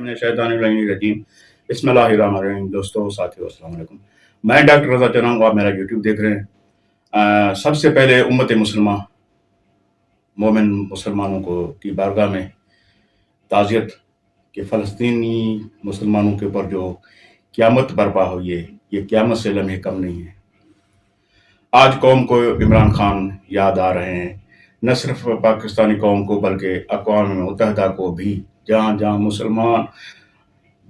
बिस्मिल्लाहिर्रहमानिर्रहीम। बिस्मिल्लाहिर्रहमानिर्रहीम। दोस्तों, साथियों, अस्सलाम वालेकुम। मैं डॉक्टर रज़ा चौरंग, आप मेरा यूट्यूब देख रहे हैं। सबसे पहले उम्मत मुसलमान मोमिन मुसलमानों को की बारगाह में ताज़ियत कि फ़लस्तीनी मुसलमानों के ऊपर जो क़यामत बर्पा हुई है, ये क़यामत से लम्हे कम नहीं है। आज कौम को इमरान खान याद आ रहे हैं, न सिर्फ पाकिस्तानी कौम को बल्कि अक़वाम मुत्तहिदा को भी, जहाँ जहाँ मुसलमान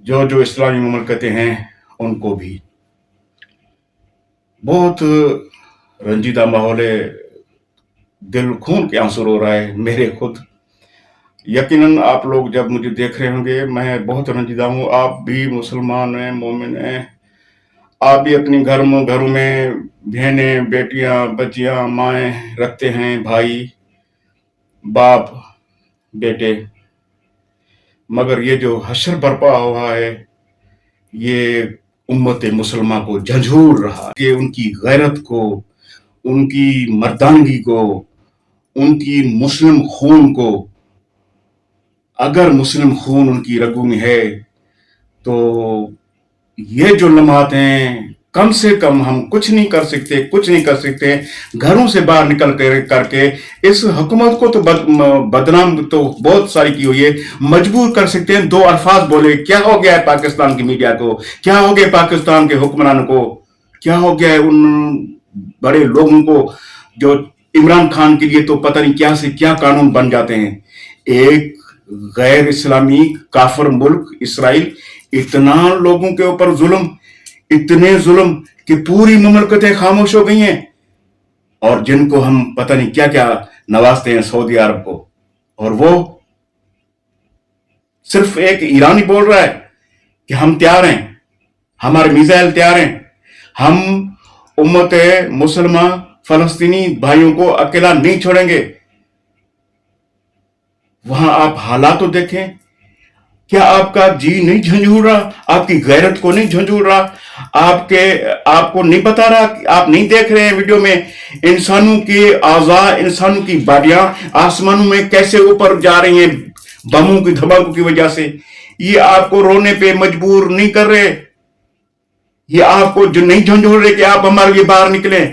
जो इस्लामी मुमलकतें हैं उनको भी। बहुत रंजीदा माहौल है, दिल खून के आंसू रो रहा है मेरे खुद। यकीनन आप लोग जब मुझे देख रहे होंगे, मैं बहुत रंजीदा हूँ। आप भी मुसलमान हैं, मोमिन हैं, आप भी अपनी घरों में बहनें, बेटियां, बच्चियां, माएँ रखते हैं, भाई, बाप, बेटे। मगर ये जो हश्र बर्पा हुआ है, ये उम्मत मुसलमा को झंझोर रहा है कि उनकी गैरत को, उनकी मर्दानगी को, उनकी मुस्लिम खून को, अगर मुस्लिम खून उनकी रगों में है तो ये जो लम्हात हैं, कम से कम हम कुछ नहीं कर सकते। घरों से बाहर निकल करके इस हुकूमत को तो बदनाम तो बहुत सारी की हुई है, मजबूर कर सकते हैं। दो अल्फाज बोले, क्या हो गया है पाकिस्तान की मीडिया को, क्या हो गया पाकिस्तान के हुक्मरानों को, क्या हो गया है उन बड़े लोगों को जो इमरान खान के लिए तो पता नहीं क्या से क्या कानून बन जाते हैं। एक गैर इस्लामी काफिर मुल्क इसराइल इतना लोगों के ऊपर जुल्म, इतने जुल्म कि पूरी मुमलकतें खामोश हो गई हैं, और जिनको हम पता नहीं क्या क्या नवाजते हैं सऊदी अरब को, और वो सिर्फ एक ईरानी बोल रहा है कि हम तैयार हैं, हमारे मिसाइल तैयार हैं, हम उम्मत मुसलमान फलस्तीनी भाइयों को अकेला नहीं छोड़ेंगे। वहां आप हालात तो देखें, क्या आपका जी नहीं झंझोर रहा, आपकी गैरत को नहीं झंझोर रहा, आपको नहीं बता रहा, आप नहीं देख रहे हैं वीडियो में इंसानों के आज़ा, इंसानों की बॉडियां आसमानों में कैसे ऊपर जा रही हैं बमों की धमाकों की वजह से। ये आपको रोने पे मजबूर नहीं कर रहे, ये आपको जो नहीं झंझोर रहे कि आप हमारे लिए बाहर निकले।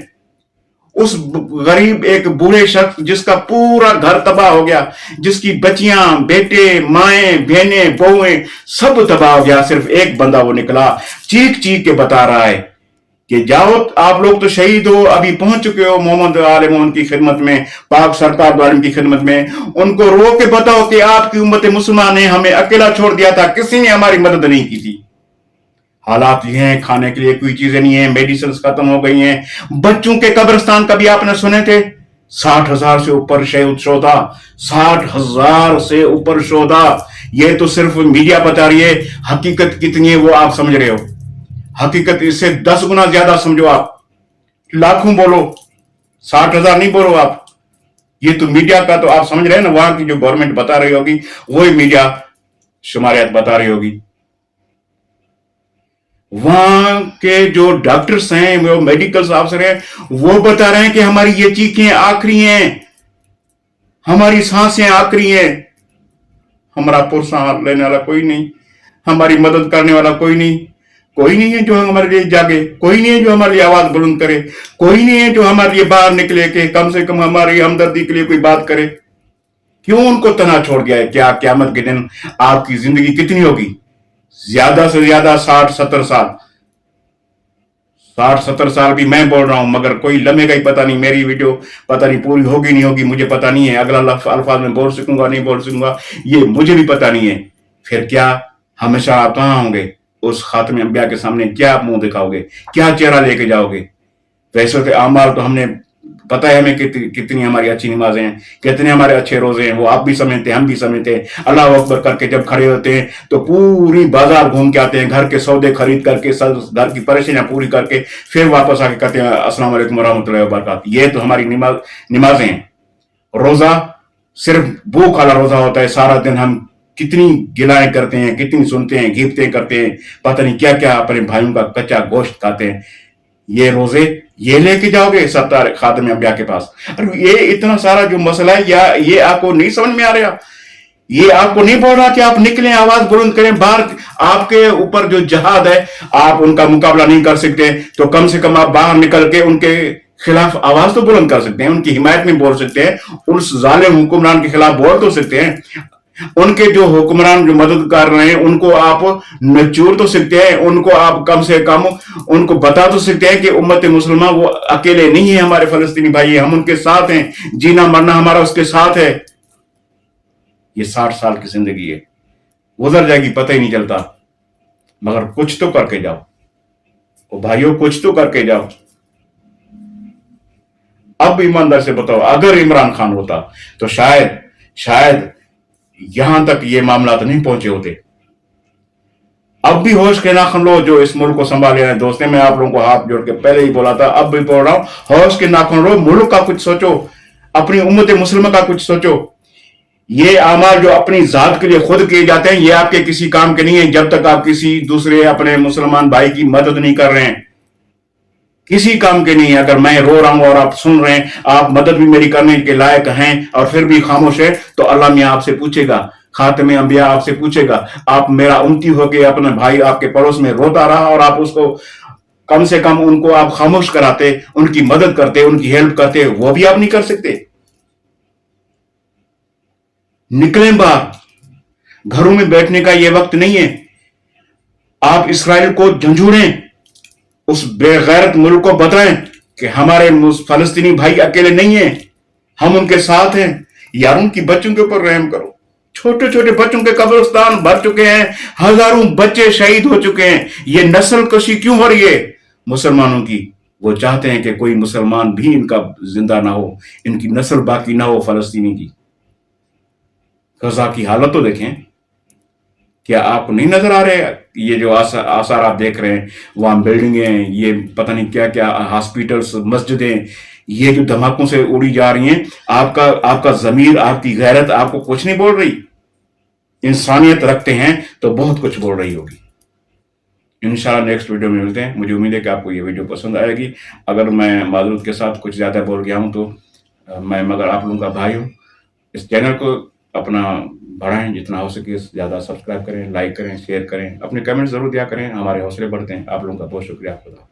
उस गरीब एक बूढ़े शख्स जिसका पूरा घर तबाह हो गया, जिसकी बच्चियां, बेटे, माएं, बहनें, बहुएं सब तबाह हो गया, सिर्फ एक बंदा वो निकला, चीख चीख के बता रहा है कि जाओ आप लोग तो शहीद हो, अभी पहुंच चुके हो मोहम्मद आले मोहम्मद की खिदमत में, पाक सरकार वालों की खिदमत में। उनको रो के बताओ कि आपकी उम्मत मुसलमान ने हमें अकेला छोड़ दिया था, किसी ने हमारी मदद नहीं की थी। हालात ये हैं, खाने के लिए कोई चीजें नहीं है, मेडिसिन खत्म हो गई हैं। बच्चों के कब्रिस्तान कभी आपने सुने थे? 60,000 से ऊपर शोधा, 60,000 से ऊपर शोधा। ये तो सिर्फ मीडिया बता रही है, हकीकत कितनी है वो आप समझ रहे हो? हकीकत इससे 10 गुना ज्यादा समझो आप, लाखों बोलो, 60,000 नहीं बोलो आप। ये तो मीडिया का तो आप समझ रहे हैं ना, वहां की जो गवर्नमेंट बता रही होगी वही मीडिया शुमारियात बता रही होगी। वहां के जो डॉक्टर्स हैं, वो मेडिकल ऑफिसर हैं, वो बता रहे हैं कि हमारी ये चीखें आखिरी हैं, हमारी सांसें आखिरी हैं। हमारा पुरसा लेने वाला कोई नहीं, हमारी मदद करने वाला कोई नहीं है जो हमारे लिए जागे, कोई नहीं है जो हमारी आवाज बुलंद करे, कोई नहीं है जो हमारे लिए बाहर निकले कि कम से कम हमारी हमदर्दी के लिए कोई बात करे। क्यों उनको तना छोड़ गया है? क्या क़यामत के दिन आपकी जिंदगी कितनी होगी? ज्यादा से ज्यादा 60-70 साल। 60-70 साल भी मैं बोल रहा हूं, मगर कोई लम्हे का ही पता नहीं, मेरी वीडियो पता नहीं पूरी होगी नहीं होगी, मुझे पता नहीं है। अगला अल्फाज में बोल सकूंगा नहीं बोल सकूंगा, ये मुझे भी पता नहीं है। फिर क्या हमेशा आप कहां होंगे? उस खातमे अंबिया के सामने क्या आप मुंह दिखाओगे, क्या चेहरा लेके जाओगे? वैसे तो आमाल तो हमने पता है हमें कितनी हमारी अच्छी नमाजें हैं, कितने हमारे अच्छे रोजे हैं, वो आप भी समझते हैं, हम भी समझते हैं। अल्लाह अकबर करके जब खड़े होते हैं तो पूरी बाजार घूम के आते हैं, घर के सौदे खरीद करके, सब घर की परेशानियां पूरी करके फिर वापस आके कहते हैं अस्सलाम वालेकुम रहमतुल्लाहि व बरकातहू। ये तो हमारी नमाजें हैं। रोजा सिर्फ भूख वाला रोजा होता है, सारा दिन हम कितनी गिलाएं करते हैं, कितनी सुनते हैं, गिफ्तें करते हैं, पता नहीं क्या क्या अपने भाइयों का कच्चा गोश्त खाते हैं। ये रोजे ये लेके जाओगे सत्तार खातमे अंबिया के पास? अरे ये इतना सारा जो मसला है, या ये आपको नहीं समझ में आ रहा? ये आपको नहीं बोल रहा कि आप निकलें, आवाज बुलंद करें बाहर। आपके ऊपर जो जहाद है, आप उनका मुकाबला नहीं कर सकते, तो कम से कम आप बाहर निकल के उनके खिलाफ आवाज तो बुलंद कर सकते हैं, उनकी हिमायत में बोल सकते हैं, उस जालिम हुक्मरान के खिलाफ बोल तो सकते हैं। उनके जो हुक्मरान जो मदद कर रहे हैं उनको आप नचूर तो सकते हैं, उनको आप कम से कम उनको बता तो सकते हैं कि उम्मत मुसलमान वो अकेले नहीं है, हमारे फलस्तीनी भाई, हम उनके साथ हैं, जीना मरना हमारा उसके साथ है। ये 60 साल की जिंदगी है, गुजर जाएगी, पता ही नहीं चलता, मगर कुछ तो करके जाओ ओ भाइयों, कुछ तो करके जाओ। अब ईमानदार से बताओ, अगर इमरान खान होता तो शायद यहां तक ये मामला तो नहीं पहुंचे होते। अब भी होश के नाखून लो जो इस मुल्क को संभाले हैं। दोस्त ने मैं आप लोगों को हाथ जोड़ के पहले ही बोला था, अब भी बोल रहा हूं, होश के नाखून लो, मुल्क का कुछ सोचो, अपनी उम्मत मुसलमान का कुछ सोचो। ये अमाल जो अपनी जात के लिए खुद किए जाते हैं, ये आपके किसी काम के नहीं है जब तक आप किसी दूसरे अपने मुसलमान भाई की मदद नहीं कर रहे हैं, किसी काम के नहीं है। अगर मैं रो रहा हूं और आप सुन रहे हैं, आप मदद भी मेरी करने के लायक हैं और फिर भी खामोश है, तो अल्लाह मियां आपसे पूछेगा, खातिमे अंबिया आपसे पूछेगा। आप मेरा उम्मती होके अपने भाई आपके पड़ोस में रोता रहा और आप उसको कम से कम उनको आप खामोश कराते, उनकी मदद करते, उनकी हेल्प करते, वो भी आप नहीं कर सकते। निकलें बाहर, घरों में बैठने का यह वक्त नहीं है। आप इसराइल को झंझोड़ें, उस बेगैरत मुल्क को बताएं कि हमारे फलस्तीनी भाई अकेले नहीं है, हम उनके साथ हैं। यार उनकी बच्चों के ऊपर रहम करो, छोटे छोटे बच्चों के कब्रिस्तान भर चुके हैं, हजारों बच्चे शहीद हो चुके हैं। ये नस्ल कशी क्यों हो रही है मुसलमानों की? वो चाहते हैं कि कोई मुसलमान भी इनका जिंदा ना हो, इनकी नस्ल बाकी ना हो फलस्तीनी की। गजा की हालत तो देखें, क्या आपको नहीं नजर आ रहे? ये जो आसार आप देख रहे हैं, वहां बिल्डिंगें, ये पता नहीं क्या क्या हॉस्पिटल्स, मस्जिदें, ये जो धमाकों से उड़ी जा रही हैं, आपका जमीर, आपकी गैरत आपको कुछ नहीं बोल रही? इंसानियत रखते हैं तो बहुत कुछ बोल रही होगी। इंशाल्लाह नेक्स्ट वीडियो में मिलते हैं। मुझे उम्मीद है कि आपको ये वीडियो पसंद आएगी। अगर मैं माजूरत के साथ कुछ ज्यादा बोल गया हूं तो मैं मगर आप लोगों का भाई हूं। इस चैनल को अपना बढ़ाएं, जितना हो सके ज़्यादा सब्सक्राइब करें, लाइक करें, शेयर करें, अपने कमेंट ज़रूर दिया करें, हमारे हौसले बढ़ते हैं। आप लोगों का बहुत शुक्रिया। खुदा